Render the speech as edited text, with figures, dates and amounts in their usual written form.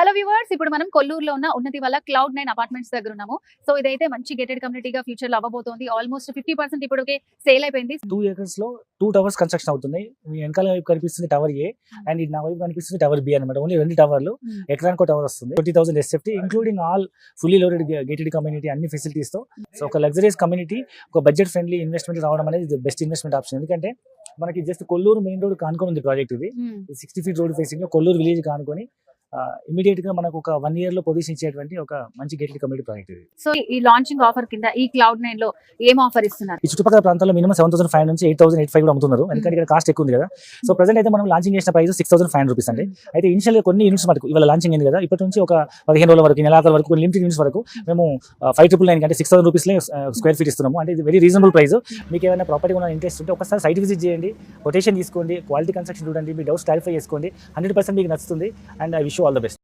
Hello viewers, ఇప్పుడు మనం కొల్లూరులో ఉన్న ఉన్నతి వల్ల Cloud9 అపార్ట్మెంట్స్ దగ్గర ఉన్నాము. సో ఇదైతే మంచి గేటెడ్ కమ్యూనిటీగా ఫ్యూచర్ లో అవ్వబోతోంది. ఆల్మోస్ట్ 50% ఇప్పటికే సేల్ అయిపోయింది. 2 acres లో 2 టవర్స్ కన్స్ట్రక్షన్ అవుతున్నాయి. మీ వెనకాల వైపు కనిపిస్తుంది టవర్ ఏ అండ్ ఇది నా వైపు కనిపిస్తుంది టవర్ బి అనమాట. ఓన్లీ 2 టవర్లు, ఎకరానికి టవర్ వస్తుంది. 20,000 SFT including all fully loaded gated community అన్ని ఫెసిలిటీస్ తో. సో ఒక లగ్జరీస్ కమ్యూనిటీ, ఒక బడ్జెట్ ఫ్రెండ్లీ ఇన్వెస్ట్మెంట్ రావడం అనేది బెస్ట్ ఇన్వెస్ట్మెంట్ ఆప్షన్. ఎందుకంటే మనకి జస్ట్ కొల్లూరు మెయిన్ రోడ్ కానుకొని ఉంది ప్రాజెక్ట్. ఇది 60 feet రోడ్ ఫేసింగ్ లో కొల్లూరు విలేజ్ కానుకొని ఇమీడియట్ గా మనకు ఒక 1 year లో పొజిషన్ ఇచ్చేటువంటి ఒక మంచి గేటెడ్ కమ్యూనిటీ ప్రాజెక్ట్ ఇది. సో ఈ లాంచింగ్ ఆఫర్ కింద ఈ Cloud9 లో ఏం ఆఫర్ ఇస్తున్నారు? ఈ చుట్టుపక్కల ప్రాంతాల్లో మినిమం 7,500 నుంచి 8,805 కూడా అమ్ముతున్నారు. ఎందుకంటే ఇక్కడ కాస్ట్ ఎక్కువ ఉంది కదా. సో ప్రెసెంట్ అయితే మనం లాంచింగ్ చేసిన ప్రైస్ 6,500 రూపీస్ అండి. అయితే ఇనిషియల్ కొన్ని యూనిట్స్ మనకు ఇవాళ లాంచింగ్ అయింది కదా, ఇప్పటి నుంచి ఒక 15 రోజుల వరకు, నెలాఖరు వరకు కొన్ని లిమిటెడ్ యూనిట్స్ వరకు మేము 5,999 అంటే 6,000 రూపీస్లే స్క్వేర్ ఫీట్ ఇస్తున్నాము. అంటే ఇది వెరీ రీజనబుల్ ప్రైస్. మీకు ఏమైనా ప్రాపర్టీ ఉన్న ఇంట్రెస్ట్ ఉంటే ఒకసారి సైట్ విజిట్ చేయండి, కొటేషన్ తీసుకోండి, క్వాలిటీ కన్స్ట్రక్షన్ చూడండి, మీ డౌట్స్ క్లారిఫై చేసుకోండి. 100% మీకు నచ్చుతుంది. And I wish you all the best.